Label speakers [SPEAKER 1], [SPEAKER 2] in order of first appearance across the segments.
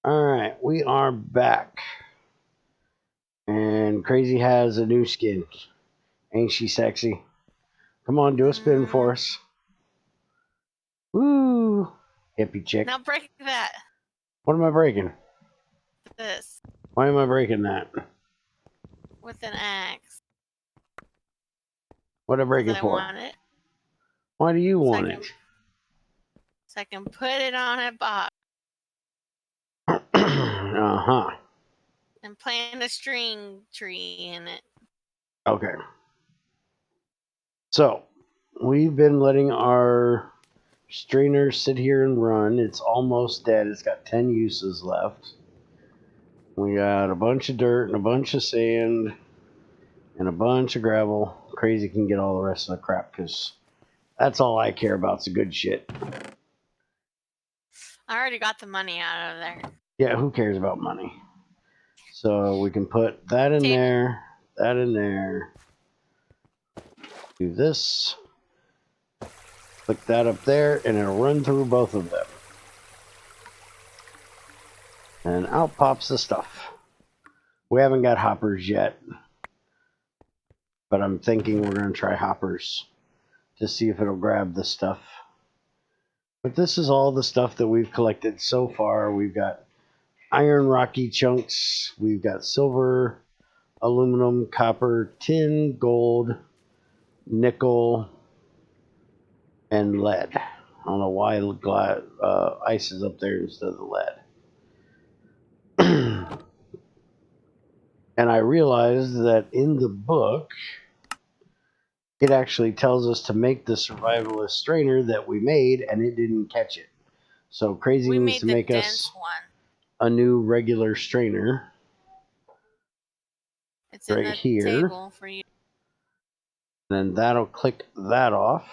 [SPEAKER 1] Alright, we are back. And Crazy has a new skin. Ain't she sexy? Come on, do a spin for us. Woo! Hippie chick.
[SPEAKER 2] Now break that.
[SPEAKER 1] What am I breaking?
[SPEAKER 2] This.
[SPEAKER 1] Why am I breaking that?
[SPEAKER 2] With an axe.
[SPEAKER 1] What am I breaking for?
[SPEAKER 2] I want it.
[SPEAKER 1] Why do you want it?
[SPEAKER 2] So I can put it on a box.
[SPEAKER 1] Uh-huh.
[SPEAKER 2] And plant a string tree in it.
[SPEAKER 1] Okay. So, we've been letting our strainer sit here and run. It's almost dead. It's got 10 uses left. We got a bunch of dirt and a bunch of sand and a bunch of gravel. Crazy can get all the rest of the crap because that's all I care about. It's the good shit.
[SPEAKER 2] I already got the money out of there.
[SPEAKER 1] Yeah, who cares about money? So we can put that in there, that in there. Do this. Click that up there, and it'll run through both of them. And out pops the stuff. We haven't got hoppers yet, but I'm thinking we're going to try hoppers to see if it'll grab the stuff. But this is all the stuff that we've collected so far. We've got iron rocky chunks, we've got silver, aluminum, copper, tin, gold, nickel, and lead. I don't know why ice is up there instead of the lead. And I realized that in the book, it actually tells us to make the survivalist strainer that we made, and it didn't catch it. So Crazy needs to make us a new regular strainer.
[SPEAKER 2] It's
[SPEAKER 1] right
[SPEAKER 2] in the
[SPEAKER 1] here.
[SPEAKER 2] Table for you.
[SPEAKER 1] Then that'll click that off.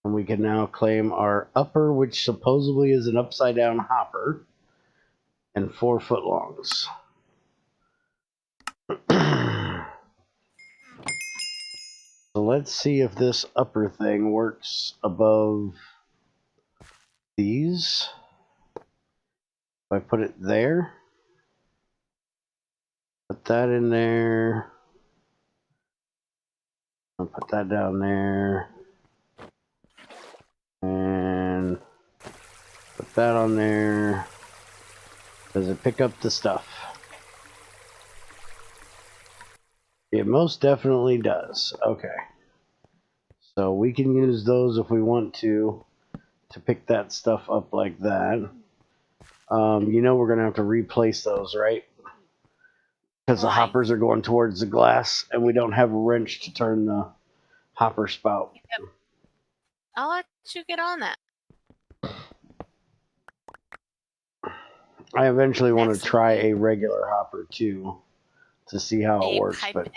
[SPEAKER 1] And we can now claim our upper, which supposedly is an upside down hopper, and 4 foot longs. So let's see if this upper thing works above these. If I put it there, put that in there, I'll put that down there, and put that on there. Does it pick up the stuff? It most definitely does. Okay. So we can use those if we want to pick that stuff up like that. You know we're going to have to replace those, right? Because the hoppers are going towards the glass, and we don't have a wrench to turn the hopper spout.
[SPEAKER 2] Yep. I'll let you get on that.
[SPEAKER 1] I eventually want to try a regular hopper, too, to see how it works. But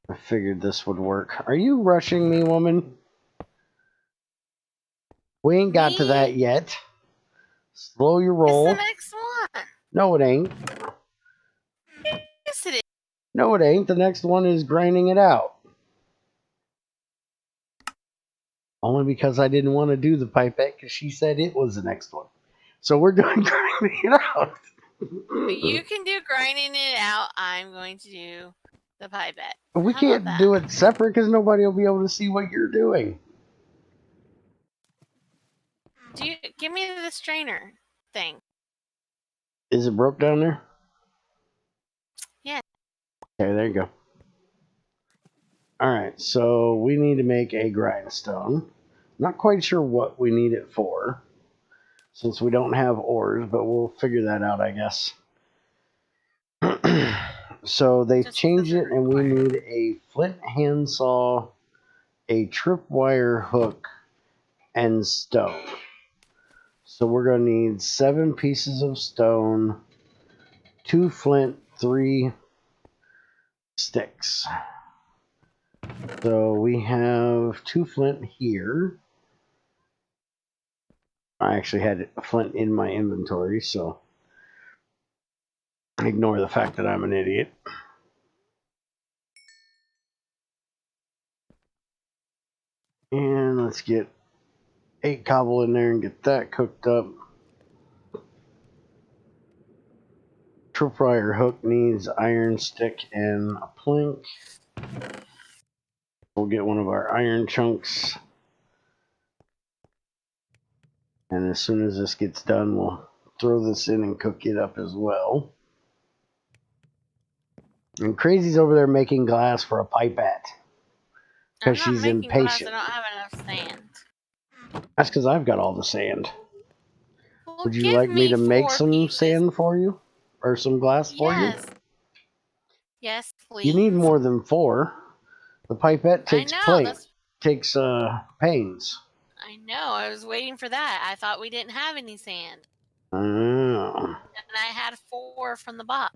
[SPEAKER 1] I figured this would work. Are you rushing me, woman? We ain't got to that yet. Slow your roll.
[SPEAKER 2] It's the next one.
[SPEAKER 1] No, it ain't.
[SPEAKER 2] Yes, it is.
[SPEAKER 1] No, it ain't. The next one is grinding it out. Only because I didn't want to do the pipette because she said it was the next one. So we're doing grinding it out.
[SPEAKER 2] You can do grinding it out. I'm going to do the pipette.
[SPEAKER 1] We can't do it separate because nobody will be able to see what you're doing.
[SPEAKER 2] Give me the strainer thing.
[SPEAKER 1] Is it broke down there?
[SPEAKER 2] Yeah.
[SPEAKER 1] Okay, there you go. Alright, so we need to make a grindstone. Not quite sure what we need it for, since we don't have ores, but we'll figure that out, I guess. So they changed it, and we need a flint handsaw, a tripwire hook, and stone. So we're going to need 7 pieces of stone, 2 flint, 3 sticks. So we have 2 flint here. I actually had a flint in my inventory, so ignore the fact that I'm an idiot. And let's get 8 cobble in there and get that cooked up. tripwire hook needs iron stick and a plank. We'll get one of our iron chunks. And as soon as this gets done, we'll throw this in and cook it up as well. And Crazy's over there making glass for a pipette.
[SPEAKER 2] I'm
[SPEAKER 1] Because
[SPEAKER 2] not
[SPEAKER 1] she's
[SPEAKER 2] making glass.
[SPEAKER 1] impatient.
[SPEAKER 2] I don't have enough sand.
[SPEAKER 1] That's because I've got all the sand.
[SPEAKER 2] Well,
[SPEAKER 1] Would you
[SPEAKER 2] give
[SPEAKER 1] like me
[SPEAKER 2] me
[SPEAKER 1] to make
[SPEAKER 2] 4
[SPEAKER 1] some
[SPEAKER 2] pieces.
[SPEAKER 1] sand for you? Or some glass for you?
[SPEAKER 2] Yes. Yes, please.
[SPEAKER 1] You need more than 4. The pipette takes
[SPEAKER 2] I know.
[SPEAKER 1] pains.
[SPEAKER 2] I know. I was waiting for that. I thought we didn't have any sand.
[SPEAKER 1] Oh.
[SPEAKER 2] And I had 4 from the box.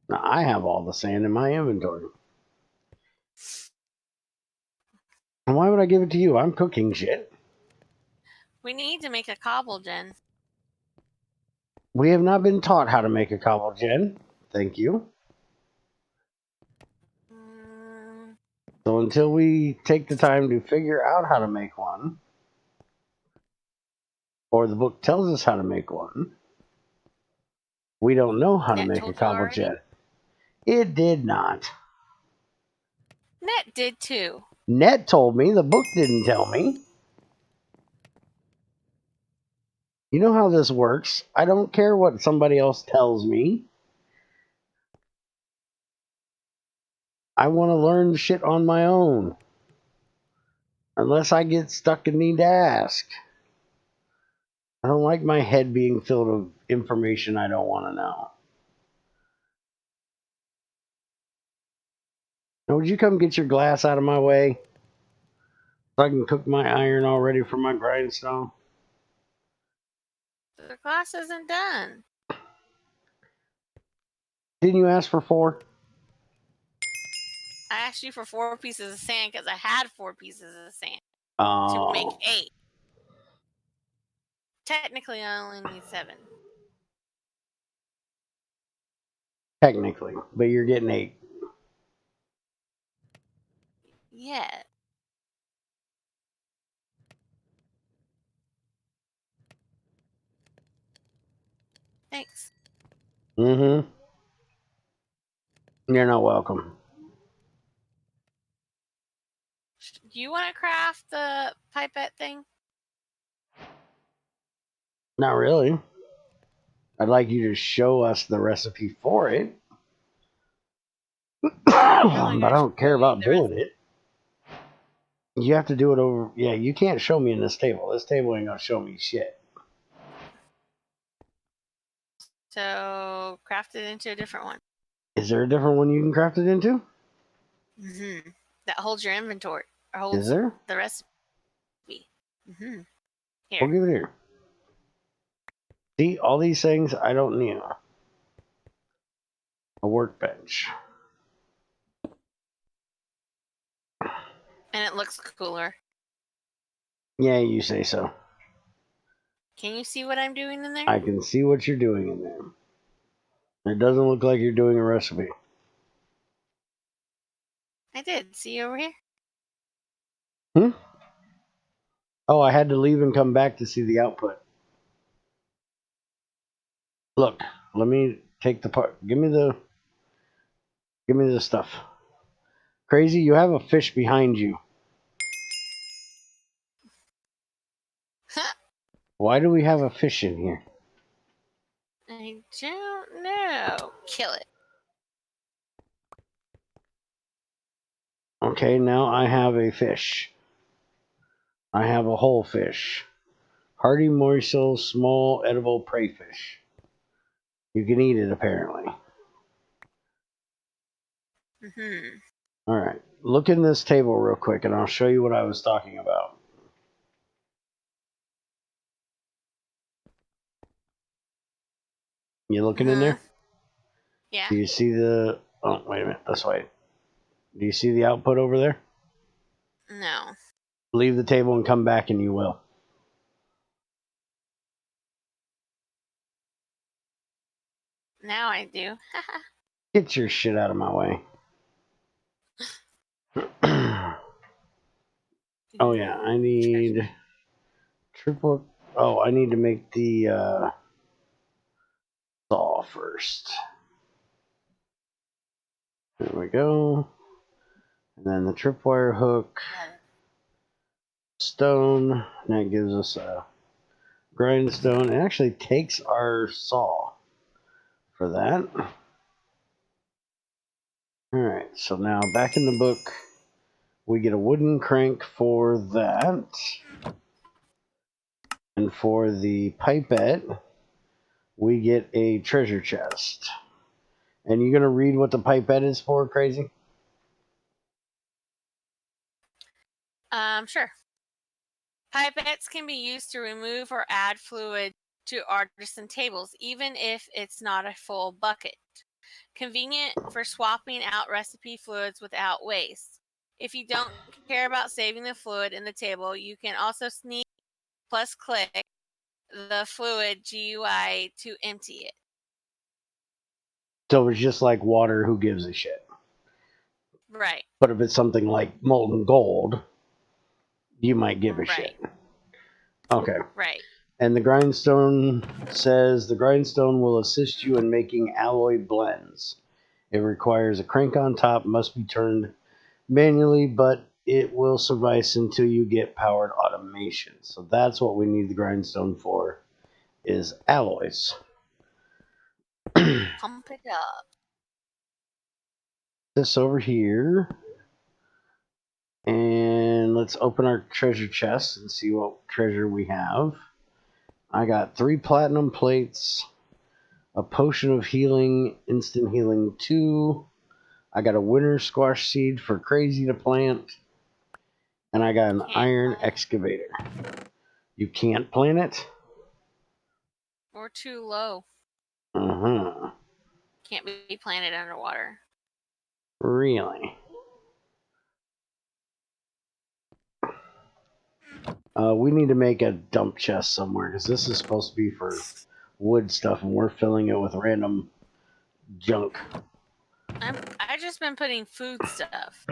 [SPEAKER 1] Now I have all the sand in my inventory. And why would I give it to you? I'm cooking shit.
[SPEAKER 2] We need to make a cobble gen.
[SPEAKER 1] We have not been taught how to make a cobble gen. Thank you. So until we take the time to figure out how to make one, or the book tells us how to make one, we don't know how to
[SPEAKER 2] Net
[SPEAKER 1] make a
[SPEAKER 2] told you
[SPEAKER 1] cobble
[SPEAKER 2] already?
[SPEAKER 1] gen. It did not.
[SPEAKER 2] Net did too.
[SPEAKER 1] Net told me, the book didn't tell me. You know how this works. I don't care what somebody else tells me. I want to learn shit on my own. Unless I get stuck and need to ask. I don't like my head being filled with information I don't want to know. Now, would you come get your glass out of my way? So I can cook my iron already for my grindstone?
[SPEAKER 2] The glass isn't done.
[SPEAKER 1] Didn't you ask for 4?
[SPEAKER 2] I asked you for 4 pieces of sand because I had 4 pieces of sand to make 8. Technically, I only need 7.
[SPEAKER 1] Technically, but you're getting 8.
[SPEAKER 2] Yeah. Thanks.
[SPEAKER 1] Mm-hmm. You're not welcome.
[SPEAKER 2] Do you want to craft the pipette thing?
[SPEAKER 1] Not really. I'd like you to show us the recipe for it. But I don't care about doing it. You have to do it over. Yeah, you can't show me in this table. This table ain't gonna show me shit.
[SPEAKER 2] So craft it into a different one.
[SPEAKER 1] Is there a different one you can craft it into?
[SPEAKER 2] Mm-hmm. That holds your inventory. Or holds
[SPEAKER 1] Is there?
[SPEAKER 2] the recipe. Mm-hmm. Here.
[SPEAKER 1] We'll give it here. See, all these things I don't need. A workbench.
[SPEAKER 2] And it looks cooler.
[SPEAKER 1] Yeah, you say so.
[SPEAKER 2] Can you see what I'm doing in there?
[SPEAKER 1] I can see what you're doing in there. It doesn't look like you're doing a recipe.
[SPEAKER 2] I did. See over here?
[SPEAKER 1] Hmm? Oh, I had to leave and come back to see the output. Look, let me take the part. Give me the stuff. Crazy, you have a fish behind you. Why do we have a fish in here?
[SPEAKER 2] I don't know. Kill it.
[SPEAKER 1] Okay, now I have a fish. I have a whole fish. Hardy morsel, small edible prey fish. You can eat it apparently.
[SPEAKER 2] Mm-hmm.
[SPEAKER 1] All right, look in this table real quick, and I'll show you what I was talking about. You looking in there?
[SPEAKER 2] Yeah.
[SPEAKER 1] Do you see the? Oh, wait a minute. This way. Do you see the output over there?
[SPEAKER 2] No.
[SPEAKER 1] Leave the table and come back, and you will.
[SPEAKER 2] Now I do.
[SPEAKER 1] Get your shit out of my way. Oh yeah, I need triple. Oh, I need to make the saw first. There we go. And then the tripwire hook, stone, and that gives us a grindstone. It actually takes our saw for that. Alright, so now back in the book, we get a wooden crank for that. And for the pipette, we get a treasure chest. And you gonna read what the pipette is for, Crazy?
[SPEAKER 2] Sure. Pipettes can be used to remove or add fluid to artisan tables, even if it's not a full bucket. Convenient for swapping out recipe fluids without waste. If you don't care about saving the fluid in the table, you can also sneak plus click the fluid GUI to empty it.
[SPEAKER 1] So it's just like water, who gives a shit?
[SPEAKER 2] Right.
[SPEAKER 1] But if it's something like molten gold, you might give a shit. Okay.
[SPEAKER 2] Right.
[SPEAKER 1] And the grindstone says the grindstone will assist you in making alloy blends. It requires a crank on top, must be turned manually, but it will suffice until you get powered automation. So that's what we need the grindstone for, is alloys.
[SPEAKER 2] Pump it up.
[SPEAKER 1] This over here. And let's open our treasure chest and see what treasure we have. I got 3 platinum plates, a potion of healing, instant healing 2. I got a winter squash seed for Crazy to plant. And I got an iron excavator. You can't plant it?
[SPEAKER 2] Or too low.
[SPEAKER 1] Uh-huh.
[SPEAKER 2] Can't be planted underwater.
[SPEAKER 1] Really? We need to make a dump chest somewhere, because this is supposed to be for wood stuff, and we're filling it with random junk.
[SPEAKER 2] I've just been putting food stuff.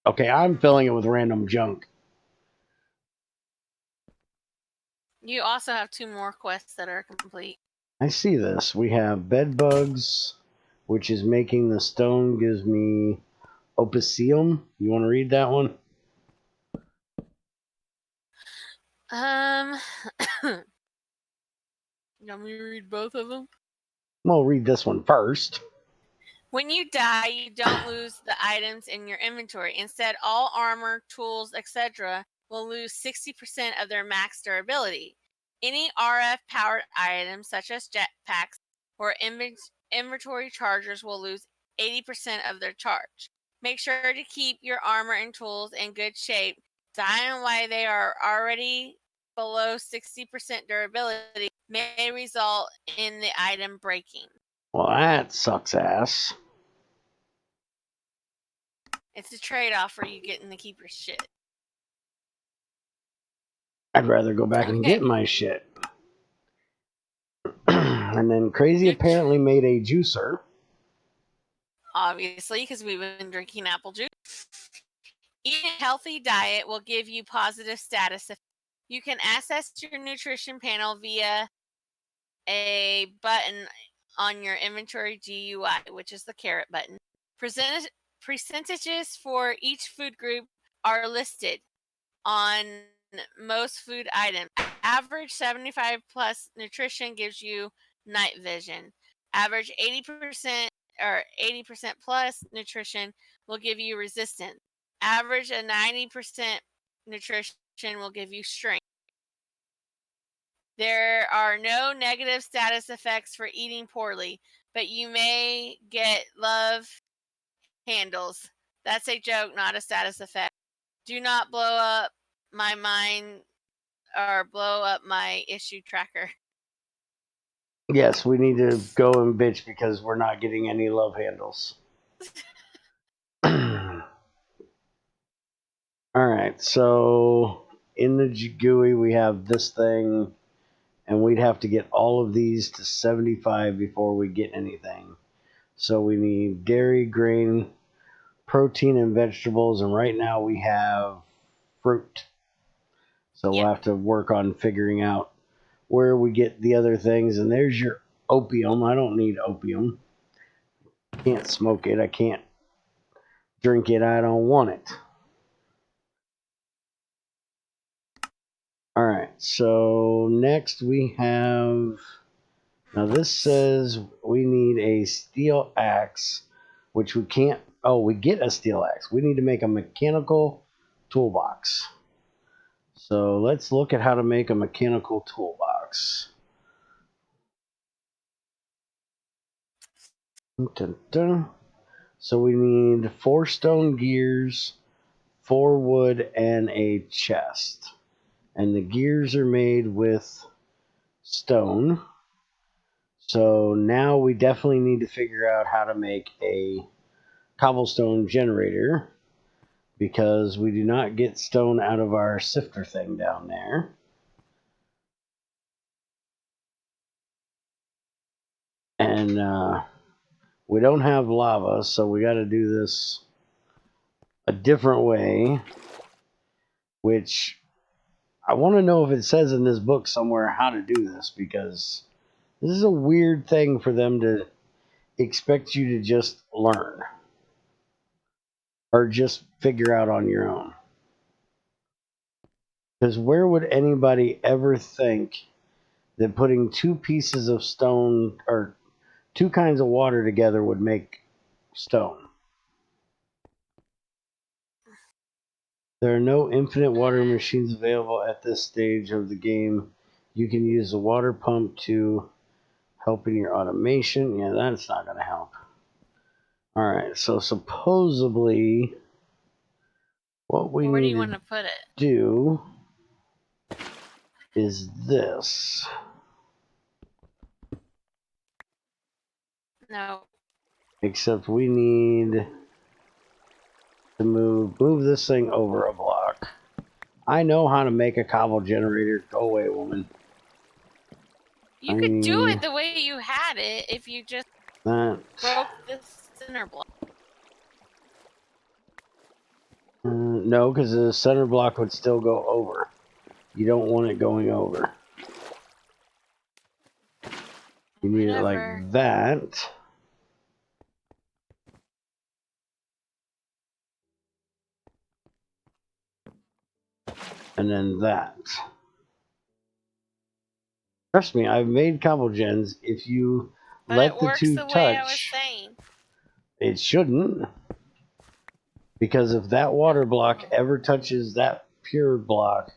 [SPEAKER 1] Okay, I'm filling it with random junk.
[SPEAKER 2] You also have 2 more quests that are complete.
[SPEAKER 1] I see this. We have bed bugs, which is making the stone, gives me opicium. You want to read that one?
[SPEAKER 2] You want me to read both of them?
[SPEAKER 1] Well, read this one first.
[SPEAKER 2] When you die, you don't lose the items in your inventory. Instead, all armor, tools, etc. will lose 60% of their max durability. Any RF powered items, such as jetpacks or inventory chargers, will lose 80% of their charge. Make sure to keep your armor and tools in good shape. Dying while they are already below 60% durability may result in the item breaking.
[SPEAKER 1] Well, that sucks ass.
[SPEAKER 2] It's a trade-off for you getting to keep your shit.
[SPEAKER 1] I'd rather go back and get my shit. And then Crazy apparently made a juicer.
[SPEAKER 2] Obviously, because we've been drinking apple juice. Eating a healthy diet will give you positive status. You can access your nutrition panel via a button on your inventory GUI, which is the carrot button. Percentages for each food group are listed on most food items. Average 75 plus nutrition gives you night vision. Average 80% or 80% plus nutrition will give you resistance. Average a 90% nutrition will give you strength. There are no negative status effects for eating poorly, but you may get love handles. That's a joke, not a status effect. Do not blow up my mind or blow up my issue tracker.
[SPEAKER 1] Yes, we need to go and bitch because we're not getting any love handles. Alright, so in the GUI we have this thing, and we'd have to get all of these to 75 before we get anything. So we need dairy, grain, protein, and vegetables, and right now we have fruit. So we'll have to work on figuring out where we get the other things. And there's your opium. I don't need opium. Can't smoke it. I can't drink it. I don't want it. Alright, so next we have... Now this says we need a steel axe, which we can't... Oh, we get a steel axe. We need to make a mechanical toolbox. So let's look at how to make a mechanical toolbox. Dun, dun. So we need 4 stone gears, 4 wood, and a chest. And the gears are made with stone. So now we definitely need to figure out how to make a cobblestone generator, because we do not get stone out of our sifter thing down there. And we don't have lava, so we got to do this a different way, which I want to know if it says in this book somewhere how to do this, because this is a weird thing for them to expect you to just learn or just figure out on your own. Because where would anybody ever think that putting 2 pieces of stone or 2 kinds of water together would make stone? There are no infinite water machines available at this stage of the game. You can use the water pump to help in your automation. Yeah, that's not going to help. Alright, so supposedly what we
[SPEAKER 2] Where do
[SPEAKER 1] need
[SPEAKER 2] you want
[SPEAKER 1] to
[SPEAKER 2] to put it?
[SPEAKER 1] do is this.
[SPEAKER 2] No.
[SPEAKER 1] Except we need to move this thing over a block. I know how to make a cobble generator. Go away, woman.
[SPEAKER 2] You could do it the way you had it if you just broke the center block.
[SPEAKER 1] No, because the center block would still go over. You don't want it going over. You need it like that. And then that. Trust me, I've made cobble gens. If you let the 2 touch, it shouldn't. Because if that water block ever touches that pure block,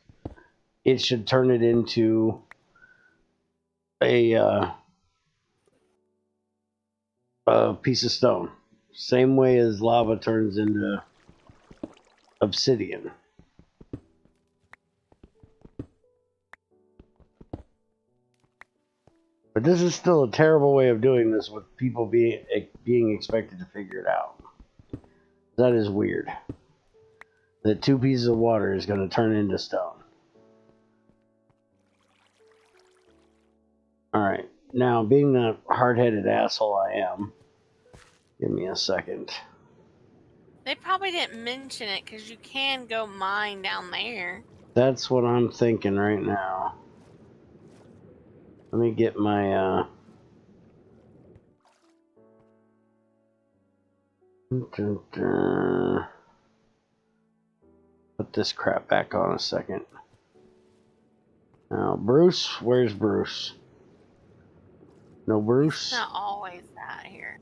[SPEAKER 1] it should turn it into a piece of stone. Same way as lava turns into obsidian. But this is still a terrible way of doing this with people being expected to figure it out. That is weird. That 2 pieces of water is going to turn into stone. Alright, now being the hard-headed asshole I am, give me a second.
[SPEAKER 2] They probably didn't mention it because you can go mine down there.
[SPEAKER 1] That's what I'm thinking right now. Let me get my put this crap back on a second. Now, Bruce, where's Bruce? No Bruce?
[SPEAKER 2] It's not always that here.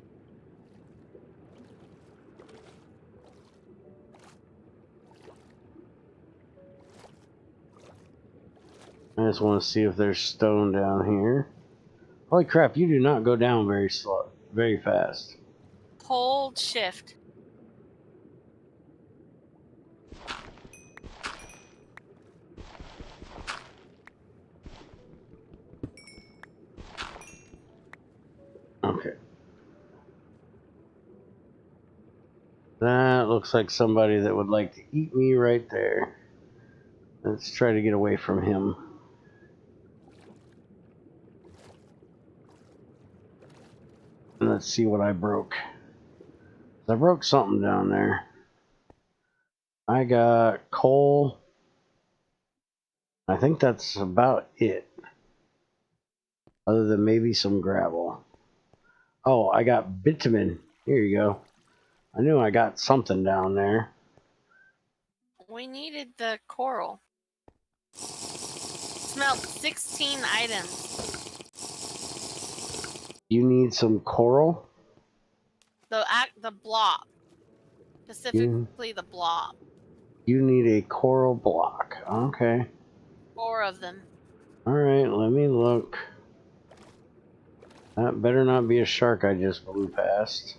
[SPEAKER 1] I just want to see if there's stone down here. Holy crap, you do not go down very slow, very fast.
[SPEAKER 2] Hold shift.
[SPEAKER 1] Okay. That looks like somebody that would like to eat me right there. Let's try to get away from him. And let's see what I broke. I broke something down there. I got coal. I think that's about it. Other than maybe some gravel. Oh, I got bitumen. Here you go. I knew I got something down there.
[SPEAKER 2] We needed the coral. Smelled 16 items.
[SPEAKER 1] You need some coral?
[SPEAKER 2] The blob. Specifically the blob.
[SPEAKER 1] You need a coral block. Okay.
[SPEAKER 2] 4 of them.
[SPEAKER 1] Alright, let me look. That better not be a shark I just blew past.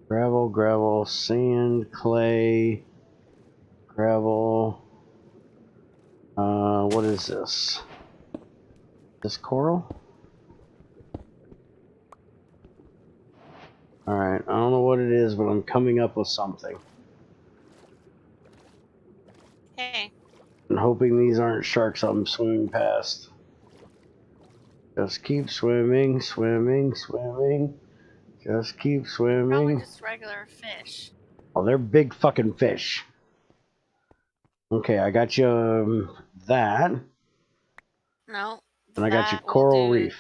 [SPEAKER 1] Gravel, gravel, sand, clay, gravel. What is this? This coral? Alright, I don't know what it is, but I'm coming up with something.
[SPEAKER 2] Hey.
[SPEAKER 1] I'm hoping these aren't sharks I'm swimming past. Just keep swimming, swimming, swimming. Just keep swimming.
[SPEAKER 2] Probably just regular fish.
[SPEAKER 1] Oh, they're big fucking fish. Okay, I got you that.
[SPEAKER 2] No.
[SPEAKER 1] And I got you coral reef.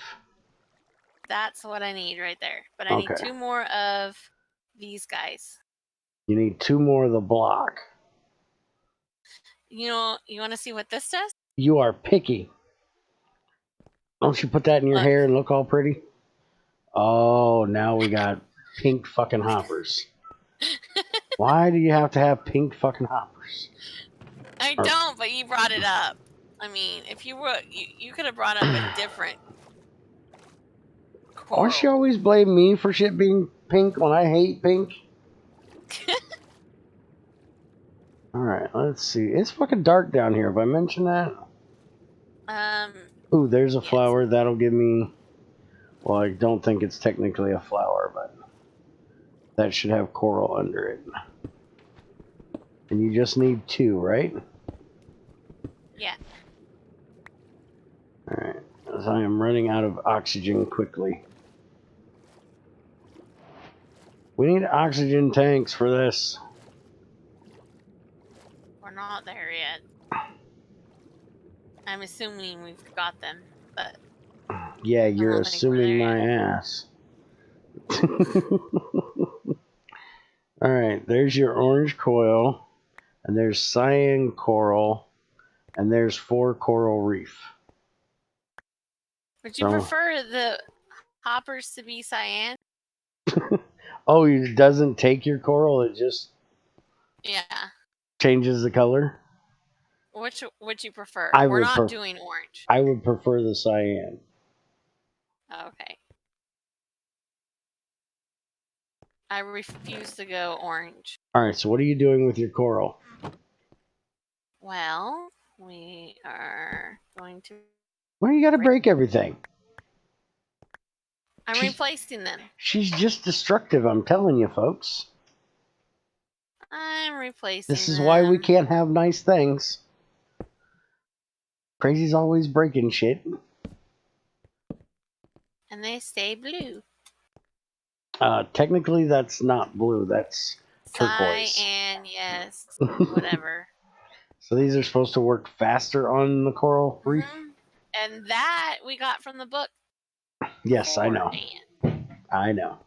[SPEAKER 2] That's what I need right there. But I need 2 more of these guys.
[SPEAKER 1] You need 2 more of the block.
[SPEAKER 2] You know, you want to see what this does?
[SPEAKER 1] You are picky. Don't you put that in your hair and look all pretty? Oh, now we got pink fucking hoppers. Why do you have to have pink fucking hoppers?
[SPEAKER 2] I don't, but you brought it up. I mean, if you were, you could have brought up a different coral.
[SPEAKER 1] Why she always blame me for shit being pink when I hate pink? Alright, let's see. It's fucking dark down here. Have I mentioned that? Ooh, there's a flower. That'll give me... Well, I don't think it's technically a flower, but... That should have coral under it. And you just need 2, right?
[SPEAKER 2] Yeah.
[SPEAKER 1] Alright, as I am running out of oxygen quickly. We need oxygen tanks for this.
[SPEAKER 2] We're not there yet. I'm assuming we've got them, but...
[SPEAKER 1] Yeah, you're assuming my ass. Alright, there's your orange coil, and there's cyan coral, and there's 4 coral reef.
[SPEAKER 2] Would you prefer the hoppers to be cyan?
[SPEAKER 1] Oh, it doesn't take your coral, it just changes the color?
[SPEAKER 2] Which would you prefer?
[SPEAKER 1] We're
[SPEAKER 2] not doing orange.
[SPEAKER 1] I would prefer the cyan.
[SPEAKER 2] Okay. I refuse to go orange.
[SPEAKER 1] Alright, so what are you doing with your coral?
[SPEAKER 2] Well, we are going to...
[SPEAKER 1] Why do you gotta break everything?
[SPEAKER 2] I'm replacing them.
[SPEAKER 1] She's just destructive, I'm telling you, folks.
[SPEAKER 2] I'm replacing
[SPEAKER 1] This is why we can't have nice things. Crazy's always breaking shit.
[SPEAKER 2] And they stay blue.
[SPEAKER 1] Technically, that's not blue. That's turquoise.
[SPEAKER 2] Cyan, yes. Whatever.
[SPEAKER 1] So these are supposed to work faster on the coral reef?
[SPEAKER 2] And that we got from the book.
[SPEAKER 1] Yes, I know. I know.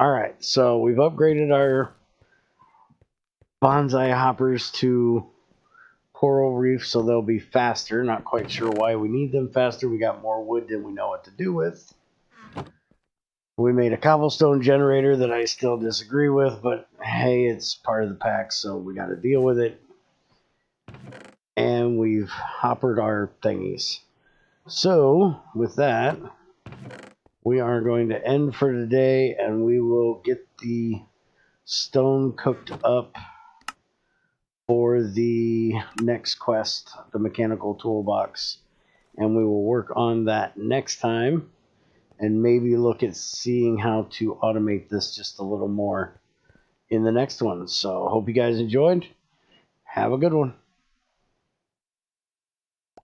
[SPEAKER 1] Alright, so we've upgraded our bonsai hoppers to coral reef, so they'll be faster. Not quite sure why we need them faster. We got more wood than we know what to do with. We made a cobblestone generator that I still disagree with, but hey, it's part of the pack, so we got to deal with it. And we've hoppered our thingies. So, with that, we are going to end for today, and we will get the stone cooked up for the next quest, the mechanical toolbox. And we will work on that next time. And maybe look at seeing how to automate this just a little more in the next one. So, hope you guys enjoyed. Have a good one.